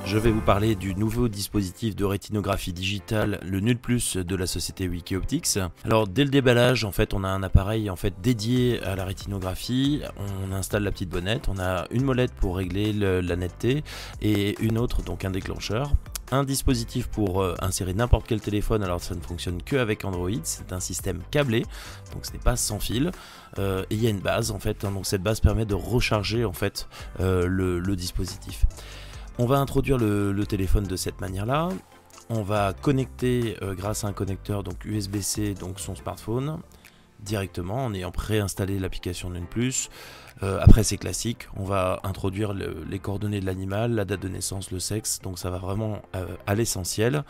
Je vais vous parler du nouveau dispositif de rétinographie digitale, le Nul Plus de la société WikiOptics. Alors dès le déballage, en fait, on a un appareil dédié à la rétinographie. On installe la petite bonnette, on a une molette pour régler la netteté et une autre, donc un déclencheur. Un dispositif pour insérer n'importe quel téléphone, alors ça ne fonctionne que avec Android, c'est un système câblé, donc ce n'est pas sans fil, et il y a une base en fait, donc cette base permet de recharger en fait le dispositif. On va introduire le téléphone de cette manière-là, on va connecter grâce à un connecteur donc USB-C donc son smartphone directement en ayant préinstallé l'application Nul Plus. Après c'est classique, on va introduire les coordonnées de l'animal, la date de naissance, le sexe, donc ça va vraiment à l'essentiel.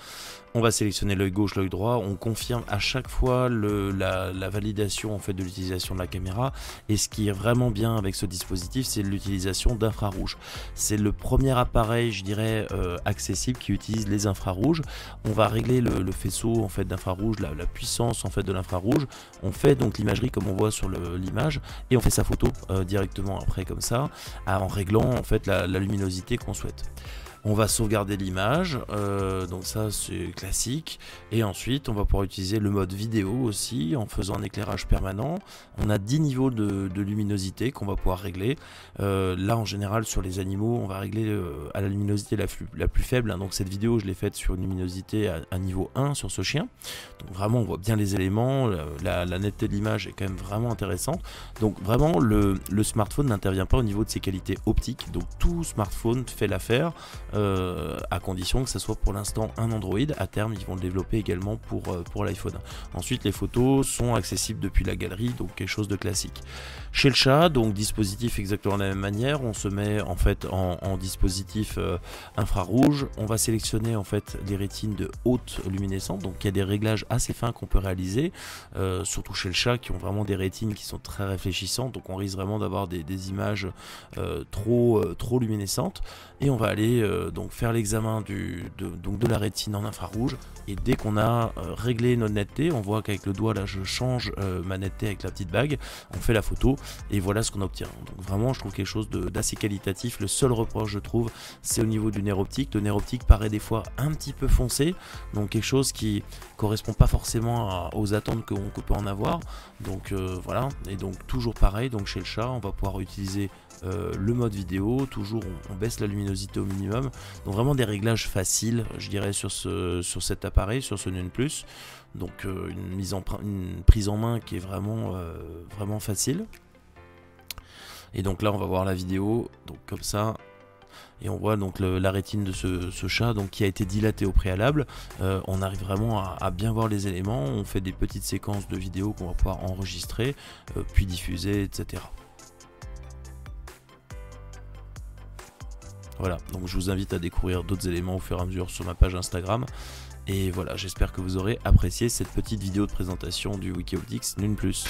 On va sélectionner l'œil gauche, l'œil droit, on confirme à chaque fois la validation en fait de l'utilisation de la caméra. Et ce qui est vraiment bien avec ce dispositif, c'est l'utilisation d'infrarouge. C'est le premier appareil, je dirais, accessible qui utilise les infrarouges. On va régler le faisceau en fait d'infrarouge, la puissance en fait de l'infrarouge. On fait donc l'imagerie comme on voit sur l'image et on fait sa photo directement après comme ça, en réglant en fait la luminosité qu'on souhaite. On va sauvegarder l'image, donc ça c'est classique, et ensuite on va pouvoir utiliser le mode vidéo aussi en faisant un éclairage permanent. On a 10 niveaux de luminosité qu'on va pouvoir régler. Là en général sur les animaux on va régler à la luminosité la plus faible, hein. Donc cette vidéo je l'ai faite sur une luminosité à niveau 1 sur ce chien, donc vraiment on voit bien les éléments, la netteté de l'image est quand même vraiment intéressante. Donc vraiment le smartphone n'intervient pas au niveau de ses qualités optiques, donc tout smartphone fait l'affaire. À condition que ça soit pour l'instant un Android. À terme ils vont le développer également pour l'iPhone. Ensuite les photos sont accessibles depuis la galerie, donc quelque chose de classique. Chez le chat, donc dispositif exactement de la même manière, on se met en fait en dispositif infrarouge. On va sélectionner en fait les rétines de haute luminescence, donc il y a des réglages assez fins qu'on peut réaliser, surtout chez le chat qui ont vraiment des rétines qui sont très réfléchissantes, donc on risque vraiment d'avoir des images trop luminescentes. Et on va aller donc faire l'examen de la rétine en infrarouge, et dès qu'on a réglé notre netteté, on voit qu'avec le doigt là je change ma netteté avec la petite bague, on fait la photo et voilà ce qu'on obtient. Donc vraiment je trouve quelque chose d'assez qualitatif. Le seul reproche je trouve c'est au niveau du nerf optique. Le nerf optique paraît des fois un petit peu foncé, donc quelque chose qui correspond pas forcément aux attentes qu'on peut en avoir. Donc voilà, et donc toujours pareil, donc chez le chat on va pouvoir utiliser le mode vidéo, toujours on baisse la luminosité au minimum, donc vraiment des réglages faciles je dirais sur cet appareil, sur ce Nul Plus. Donc une prise en main qui est vraiment facile. Et donc là on va voir la vidéo, donc comme ça, et on voit donc la rétine de ce chat donc, qui a été dilatée au préalable. On arrive vraiment à bien voir les éléments. On fait des petites séquences de vidéos qu'on va pouvoir enregistrer, puis diffuser, etc. Voilà, donc je vous invite à découvrir d'autres éléments au fur et à mesure sur ma page Instagram. Et voilà, j'espère que vous aurez apprécié cette petite vidéo de présentation du WikiOptics Nul Plus.